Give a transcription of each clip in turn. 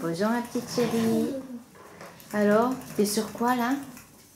Bonjour ma petite chérie. Alors, t'es sur quoi là?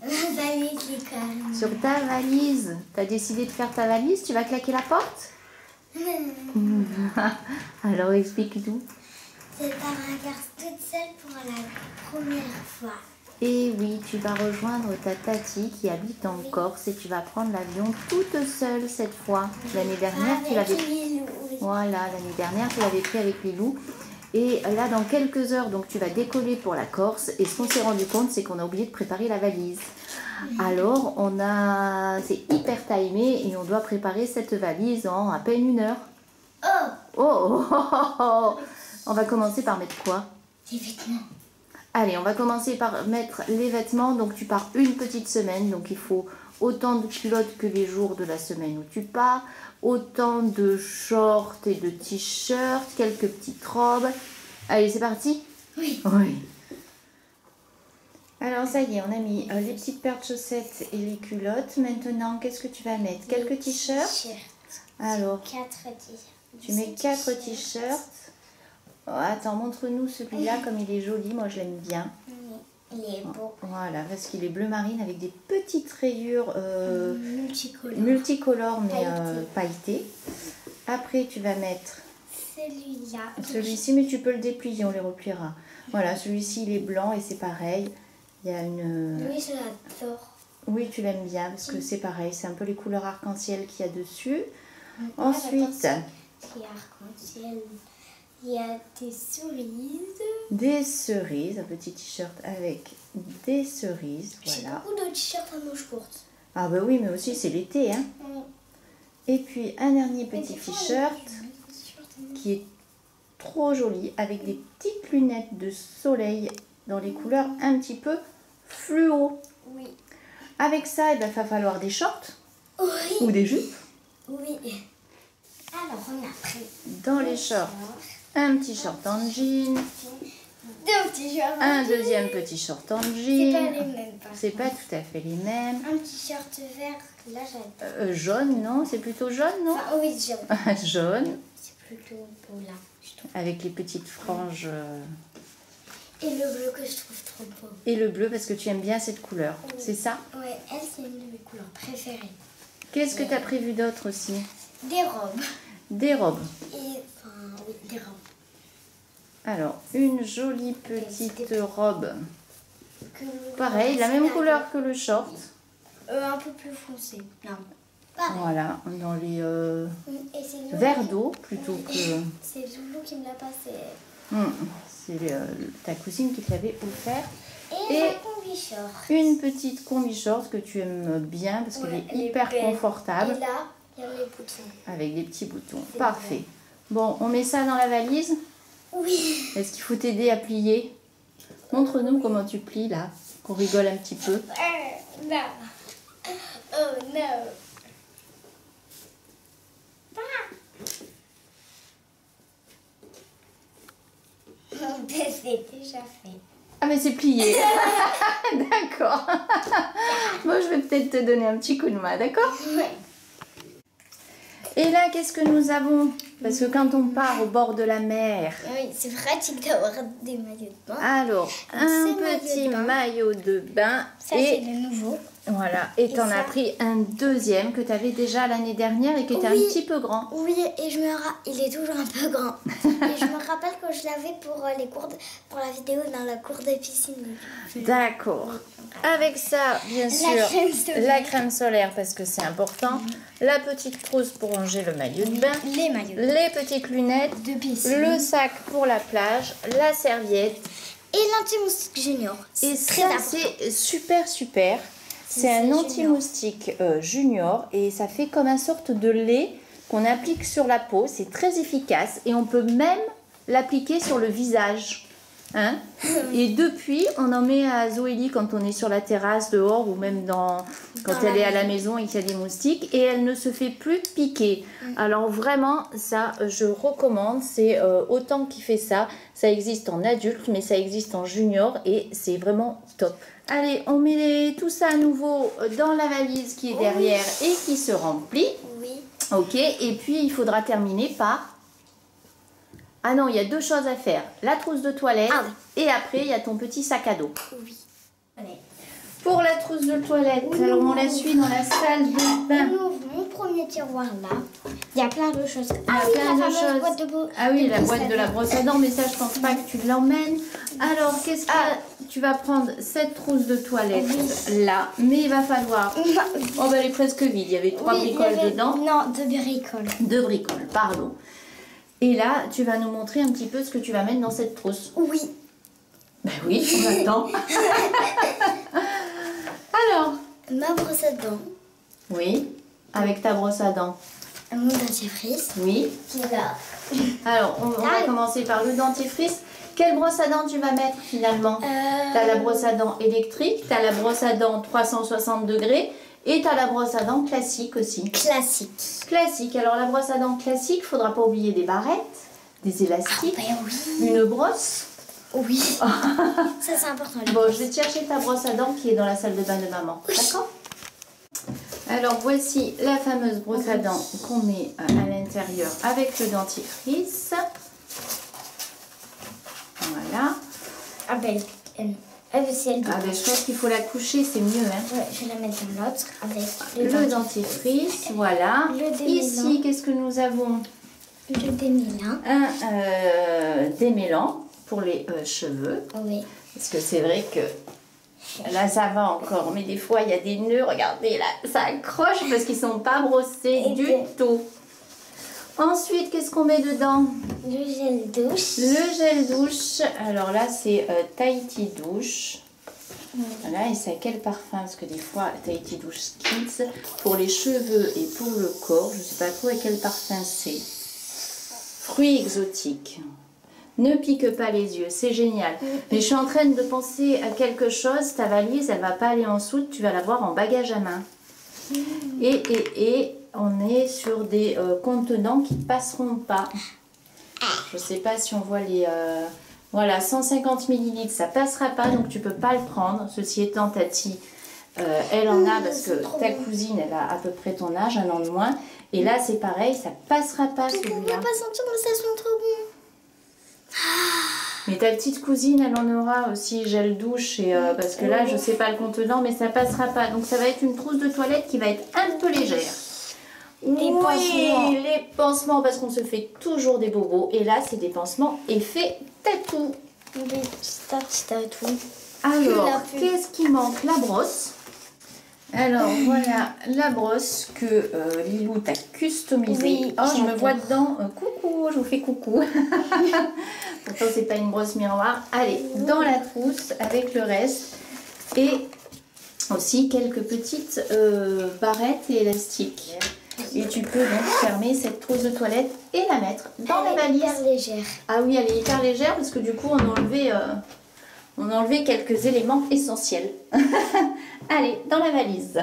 Ma valise l'école. Sur ta valise. T'as décidé de faire ta valise? Tu vas claquer la porte? Alors explique-nous. Je pars en garce toute seule pour la première fois. Et oui, tu vas rejoindre ta tati qui habite en Corse et tu vas prendre l'avion toute seule cette fois. L'année dernière, tu l'avais... Voilà, l'année dernière, tu l'avais pris avec les loups. Et là, dans quelques heures, donc tu vas décoller pour la Corse. Et ce qu'on s'est rendu compte, c'est qu'on a oublié de préparer la valise. Alors, c'est hyper timé et on doit préparer cette valise en à peine 1 heure. Oh. On va commencer par mettre quoi? Les vêtements. Allez, on va commencer par mettre les vêtements. Donc, tu pars une petite semaine. Donc, il faut autant de culottes que les jours de la semaine où tu pars. Autant de shorts et de t-shirts. Quelques petites robes. Allez, c'est parti? Oui. Alors, ça y est, on a mis les petites paires de chaussettes et les culottes. Maintenant, qu'est-ce que tu vas mettre? Quelques t-shirts? Alors, 4 t-shirts. tu mets 4 t-shirts. Oh, attends, montre-nous celui-là comme il est joli. Moi, je l'aime bien. Il est beau. Voilà, parce qu'il est bleu marine avec des petites rayures multicolores mais pailletées. Après, tu vas mettre celui-là. Celui-ci, mais tu peux le déplier, on les repliera. Voilà, celui-ci, il est blanc et c'est pareil. Il y a une... Oui, je l'adore. Oui, tu l'aimes bien parce que c'est pareil. C'est un peu les couleurs arc-en-ciel qu'il y a dessus. Moi, Ensuite... C'est arc-en-ciel. Il y a des cerises. Des cerises, un petit t-shirt avec des cerises, J'ai voilà. beaucoup de t-shirts à manches courtes. Ah bah oui, mais aussi c'est l'été, hein. Et puis un dernier petit t-shirt qui est trop joli avec des petites lunettes de soleil dans les couleurs un petit peu fluo. Oui. Avec ça, il va falloir des shorts Oui. ou des jupes. Oui. Alors on a pris dans les shorts. Un petit short en jean, deux petits shorts, un deuxième petit short en jean. C'est pas les mêmes. C'est pas tout à fait les mêmes. Un t-shirt vert, là j'adore. Jaune, non? C'est plutôt jaune, non? Ah oui, jaune. Jaune. C'est plutôt beau là, je trouve. Avec les petites franges. Et le bleu que je trouve trop beau. Et le bleu parce que tu aimes bien cette couleur. Oui. C'est ça? Oui, elle c'est une de mes couleurs préférées. Qu'est-ce que tu as prévu d'autre aussi? Des robes. Des robes. Et oui, des robes. Alors, une jolie petite robe. Pareil, la même couleur que le short. Un peu plus foncé. Non. Pareil. Voilà, dans les verres d'eau plutôt que... C'est Loulou qui me l'a passé. C'est ta cousine qui te l'avait offert. Et la combi-short. Une petite combi-short que tu aimes bien parce qu'elle est hyper confortable. Et là, il y a les boutons. Avec des petits boutons. Parfait. Bon, on met ça dans la valise? Oui. Est-ce qu'il faut t'aider à plier? Montre-nous comment tu plies là, qu'on rigole un petit peu. Non. Oh non. Mon test est déjà fait. Ah mais c'est plié. D'accord. Moi je vais peut-être te donner un petit coup de main, d'accord? Oui. Et là, qu'est-ce que nous avons? Parce que quand on part au bord de la mer... Oui, c'est pratique d'avoir des maillots de bain. Alors, un petit maillot de bain. Ça, c'est le nouveau. Voilà, et t'en as pris un deuxième que tu avais déjà l'année dernière et qui était un petit peu grand. Oui, et il est toujours un peu grand. Et je me rappelle que je l'avais pour les cours pour la vidéo dans la cour de piscine. D'accord. Avec ça, bien sûr, la crème solaire parce que c'est important. La petite trousse pour ranger le maillot de bain. Les maillots. Les petites lunettes. De piscine. Le sac pour la plage. La serviette. Et l'anti-moustique junior. Et ça, c'est super. C'est un anti-moustique junior et ça fait comme une sorte de lait qu'on applique sur la peau. C'est très efficace et on peut même l'appliquer sur le visage. Hein? Et depuis, on en met à Zoélie quand on est sur la terrasse dehors ou même quand elle est à la maison et qu'il y a des moustiques et elle ne se fait plus piquer. Alors vraiment, ça, je recommande. C'est autant qui fait ça. Ça existe en adulte, mais ça existe en junior et c'est vraiment top. Allez, on met tout ça à nouveau dans la valise qui est derrière et qui se remplit. Oui. Ok, et puis il faudra terminer par Ah non, il y a deux choses à faire. La trousse de toilette Ah et après, il y a ton petit sac à dos. Oui. Allez. Pour la trousse de toilette, alors on la suit dans la salle de bain. On ouvre mon premier tiroir là. Il y a plein de choses. Ah oui, la fameuse boîte de Ah oui, la brosse boîte à de la dents. brosse à dents, mais ça, je pense pas que tu l'emmènes. Alors, qu'est-ce que tu vas prendre cette trousse de toilette là, mais il va falloir. Oh, bah, elle est presque vide. Il y avait trois bricoles dedans. Non, deux bricoles. Deux bricoles, pardon. Et là, tu vas nous montrer un petit peu ce que tu vas mettre dans cette trousse. Oui. Ben oui, on attend. Alors, Ma brosse à dents. oui, avec ta brosse à dents. Mon dentifrice. Oui. Qui est là. Alors, on va commencer par le dentifrice. Quelle brosse à dents tu vas mettre finalement? Tu as la brosse à dents électrique, tu as la brosse à dents 360 degrés et tu as la brosse à dents classique aussi. Classique. Classique. Alors, la brosse à dents classique, il ne faudra pas oublier des barrettes, des élastiques, Oui. une brosse. Oui. Ça, c'est important. Bon, je vais te chercher ta brosse à dents qui est dans la salle de bain de maman. D'accord? Alors, voici la fameuse brosse à dents qu'on met à l'intérieur avec le dentifrice. Voilà. Ah ben, c'est elle. Ah ben, je pense qu'il faut la coucher, c'est mieux. Hein. Ouais, je vais la mettre dans l'autre avec Le dentifrice, voilà. Le démêlant. Ici, qu'est-ce que nous avons? le démêlant. Un démêlant pour les cheveux. Oui. Parce que c'est vrai que là, ça va encore. Mais des fois, il y a des nœuds. Regardez, là, ça accroche parce qu'ils ne sont pas brossés du tout. Ensuite, qu'est-ce qu'on met dedans? Le gel douche. Le gel douche. Alors là, c'est Tahiti Douche. Voilà, et c'est à quel parfum? Parce que des fois, Tahiti Douche Kids, pour les cheveux et pour le corps, je ne sais pas trop à quel parfum c'est. Fruits exotiques. Ne pique pas les yeux, c'est génial. Mais je suis en train de penser à quelque chose. Ta valise, elle ne va pas aller en soute, tu vas l'avoir en bagage à main. Et on est sur des contenants qui ne passeront pas. Je ne sais pas si on voit les... voilà, 150 ml, ça ne passera pas, donc tu ne peux pas le prendre. Ceci étant, Tati, elle en a parce que ta cousine, elle a à peu près ton âge, un an de moins. Et là, c'est pareil, ça ne passera pas On ne celui-là. peut pas sentir, mais ça sent trop bon. Mais ta petite cousine, elle en aura aussi gel douche. Et, parce que là, je ne sais pas le contenant, mais ça ne passera pas. Donc, ça va être une trousse de toilette qui va être un peu légère. Pansements. Les pansements, parce qu'on se fait toujours des bobos. Et là, c'est des pansements effet tatou. Oui, petit tatou. Alors, qu'est-ce qui manque? La brosse. Alors, voilà la brosse que Lilou t'a customisée. Oui, oh, je me j'adore. vois dedans. Coucou, je vous fais coucou. Pourtant, c'est pas une brosse miroir. Allez, dans la trousse avec le reste. Et aussi quelques petites barrettes et élastiques. Et tu peux donc fermer cette trousse de toilette et la mettre dans la valise. Elle est hyper légère. Ah oui, elle est hyper légère parce que du coup, on a enlevé quelques éléments essentiels. Allez, dans la valise.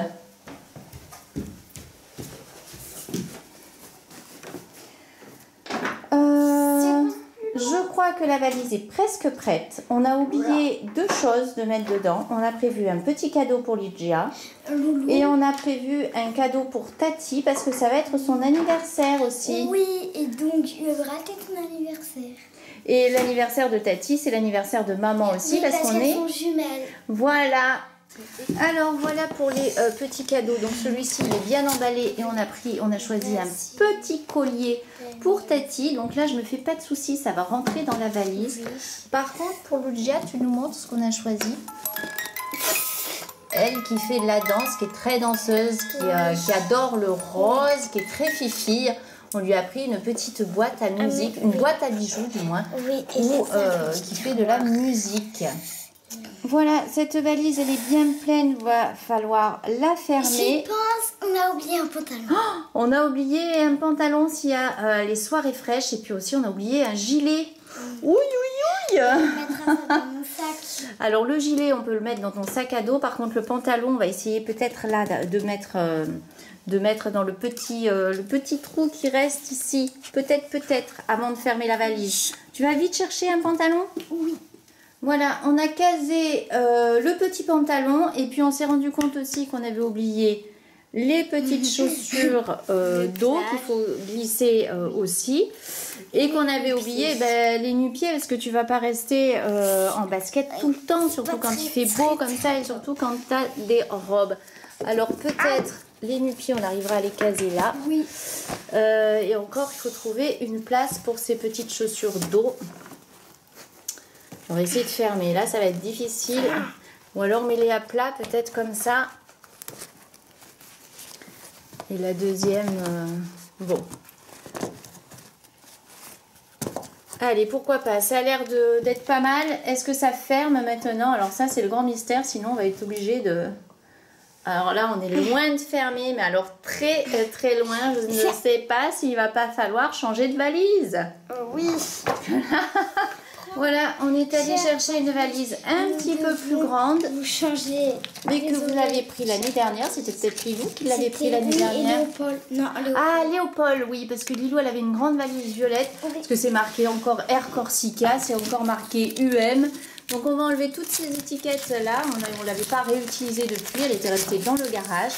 Je crois que la valise est presque prête. On a oublié deux choses de mettre dedans. On a prévu un petit cadeau pour Lydia. Et on a prévu un cadeau pour Tati parce que ça va être son anniversaire aussi. Oui, et donc je vais rater ton anniversaire. Et l'anniversaire de Tati, c'est l'anniversaire de maman aussi, Oui, parce qu'on qu'elles est... sont jumelles. Voilà. Alors voilà pour les petits cadeaux. Donc celui-ci il est bien emballé et on a choisi un petit collier pour Tati. Donc là je me fais pas de soucis, ça va rentrer dans la valise. Oui. Par contre pour Lucia, tu nous montres ce qu'on a choisi. Elle qui fait de la danse, qui est très danseuse, qui adore le rose, qui est très fifi. On lui a pris une petite boîte à musique, une boîte à bijoux du moins, Oui, et qui fait de la musique. Voilà, cette valise, elle est bien pleine, il va falloir la fermer. je pense qu'on a oublié un pantalon. Oh, on a oublié un pantalon s'il y a les soirées fraîches et puis aussi on a oublié un gilet. Oui, oui, oui. On mettra ça dans mon sac. Alors le gilet, on peut le mettre dans ton sac à dos. Par contre, le pantalon, on va essayer peut-être là de mettre dans le petit trou qui reste ici. Peut-être, avant de fermer la valise. Tu vas vite chercher un pantalon? Oui. Voilà, on a casé le petit pantalon et puis on s'est rendu compte aussi qu'on avait oublié les petites chaussures d'eau qu'il faut glisser aussi. Et qu'on avait oublié les nu-pieds parce que tu vas pas rester en basket tout le temps, surtout quand il fait beau comme ça et surtout quand tu as des robes. Alors peut-être les nu-pieds, on arrivera à les caser là. Oui. Et encore, il faut trouver une place pour ces petites chaussures d'eau. On va essayer de fermer. Là, ça va être difficile. Ou alors mets-les à plat, peut-être comme ça. Et la deuxième, bon. Allez, pourquoi pas. Ça a l'air d'être pas mal. Est-ce que ça ferme maintenant? Alors ça, c'est le grand mystère. Sinon, on va être obligé de... Alors là, on est loin de fermer. Mais alors très, très loin. Je ne sais pas s'il va pas falloir changer de valise. Oui. Voilà, on est allé chercher une valise un petit peu plus grande. Vous changez. Mais que vous l'avez pris l'année dernière. C'était peut-être Lilou qui l'avait pris l'année dernière. Léopold. Non, Léopold. Ah, Léopold, oui, parce que Lilou, elle avait une grande valise violette. Parce que c'est marqué encore Air Corsica, c'est encore marqué UM. Donc on va enlever toutes ces étiquettes-là. On ne l'avait pas réutilisée depuis, elle était restée dans le garage.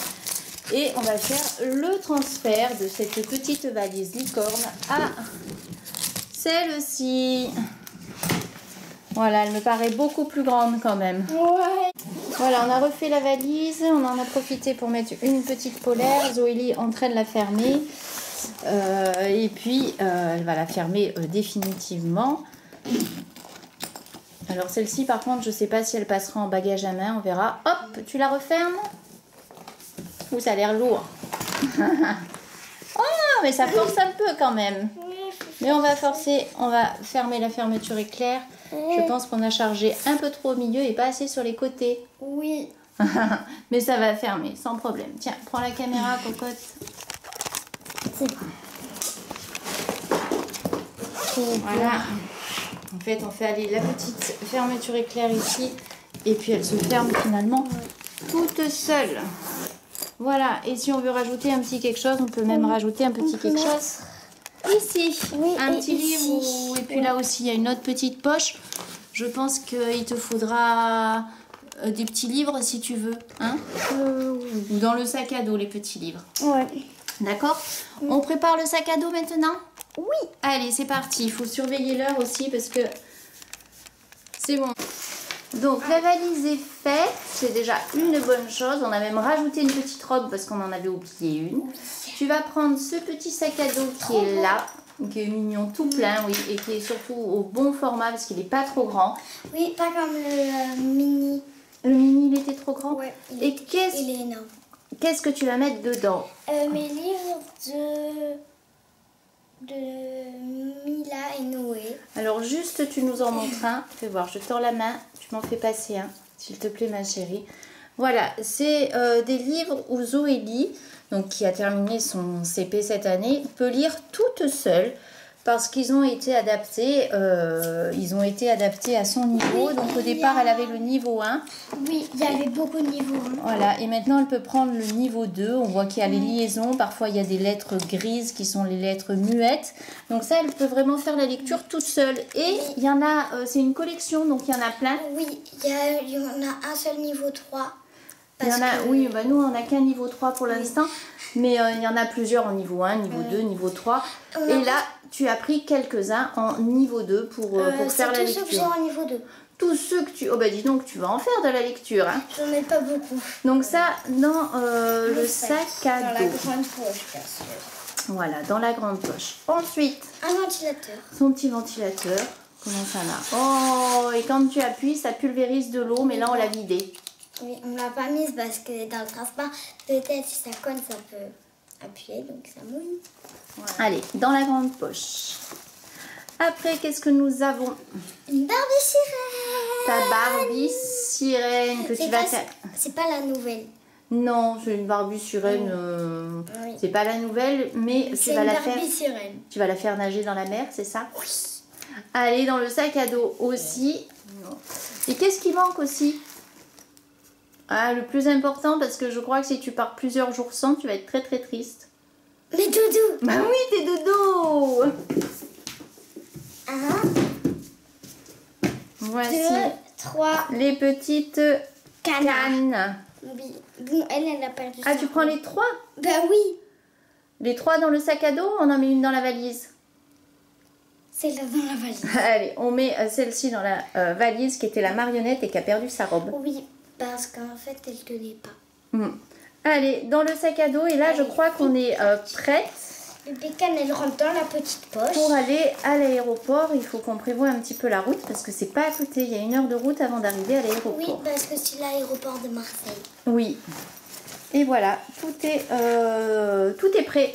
Et on va faire le transfert de cette petite valise licorne à celle-ci. Voilà, elle me paraît beaucoup plus grande quand même. Ouais. Voilà, on a refait la valise. On en a profité pour mettre une petite polaire. Zoélie est en train de la fermer. Et puis, elle va la fermer définitivement. Alors celle-ci, par contre, je ne sais pas si elle passera en bagage à main. On verra. Hop, tu la refermes. Ouh, ça a l'air lourd. Oh, mais ça force un peu quand même. Mais on va forcer, on va fermer la fermeture éclair. Je pense qu'on a chargé un peu trop au milieu et pas assez sur les côtés. Oui. Mais ça va fermer sans problème. Tiens, prends la caméra, cocotte. C'est bon. Voilà. En fait, on fait aller la petite fermeture éclair ici. Et puis elle se ferme finalement toute seule. Voilà. Et si on veut rajouter un petit quelque chose, on peut même rajouter un petit quelque chose. Ici, oui, un petit livre. Et puis là aussi, il y a une autre petite poche. Je pense qu'il te faudra des petits livres si tu veux. Hein, ou dans le sac à dos, les petits livres. Ouais. D'accord. On prépare le sac à dos maintenant? Oui. Allez, c'est parti. Il faut surveiller l'heure aussi parce que c'est bon. Donc, la valise est faite. C'est déjà une bonne chose. On a même rajouté une petite robe parce qu'on en avait oublié une. Tu vas prendre ce petit sac à dos qui est là, qui est mignon, tout plein, oui, et qui est surtout au bon format parce qu'il n'est pas trop grand. Oui, pas comme le mini. Le mini, il était trop grand? Ouais. Et il est énorme. qu'est-ce que tu vas mettre dedans? Mes livres de Mila et Noé. Alors juste, tu nous en montres un. Fais voir, je tends la main. Tu m'en fais passer un, s'il te plaît, ma chérie. Voilà, c'est des livres où Zoélie, donc qui a terminé son CP cette année, peut lire toute seule parce qu'ils ont été adaptés, à son niveau. Oui, Donc au départ, elle avait le niveau 1. Oui, il y avait beaucoup de niveaux. Voilà, et maintenant elle peut prendre le niveau 2. On voit qu'il y a les liaisons, parfois il y a des lettres grises qui sont les lettres muettes. Donc ça, elle peut vraiment faire la lecture toute seule. Et il y en a, c'est une collection, donc il y en a plein. Oui, il y en a un seul niveau 3. Il y en a, oui, bah nous on n'a qu'un niveau 3 pour l'instant, mais il y en a plusieurs en niveau 1, niveau 2, niveau 3. Et là, tu as pris quelques-uns en niveau 2 pour faire la lecture. Tous ceux que j'ai en niveau 2. Tous ceux que tu... Oh bah dis donc, tu vas en faire de la lecture. Hein. J'en ai pas beaucoup. Donc ça, dans le sac à dos. Dans la grande poche, bien sûr. Voilà, dans la grande poche. Ensuite, un ventilateur. Son petit ventilateur. Comment ça là? Oh, et quand tu appuies, ça pulvérise de l'eau, mais là on l'a vidé. Oui, on ne l'a pas mise parce que dans le transport, peut-être si ça colle, ça peut appuyer, donc ça mouille. Voilà. Allez, dans la grande poche. Après, qu'est-ce que nous avons? Une Barbie sirène. Ta Barbie sirène que tu vas faire. C'est pas la nouvelle. Non, c'est une Barbie sirène. Oui. C'est pas la nouvelle, mais tu vas la faire. Sirène. Tu vas la faire nager dans la mer, c'est ça? Oui. Allez, dans le sac à dos aussi. Et qu'est-ce qui manque aussi? Ah, le plus important, parce que je crois que si tu pars plusieurs jours sans, tu vas être très très triste. Les doudous. Bah oui, tes doudous. Voici 2, 3. les petites cannes. Bon, elle a perdu Ah, sa tu prends robe. les 3? Bah oui, Les 3 dans le sac à dos, on en met une dans la valise. c'est là dans la valise. Allez, on met celle-ci dans la valise qui était la marionnette et qui a perdu sa robe. Oui, parce qu'en fait, elle tenait pas. Allez, dans le sac à dos, et là, je crois qu'on est prête. Le bécane, elle rentre dans la petite poche. Pour aller à l'aéroport. Il faut qu'on prévoie un petit peu la route parce que c'est pas à côté. Il y a 1 heure de route avant d'arriver à l'aéroport. Oui, parce que c'est l'aéroport de Marseille. Oui. Et voilà, tout est prêt.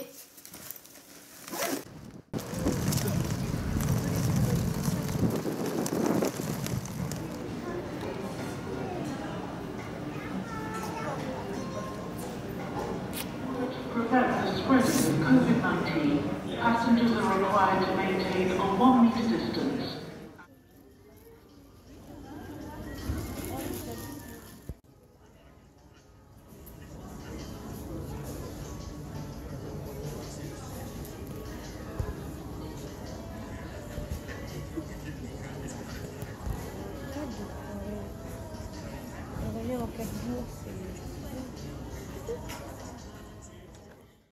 Prevent the spread of COVID-19, passengers are required to maintain a 1-meter distance.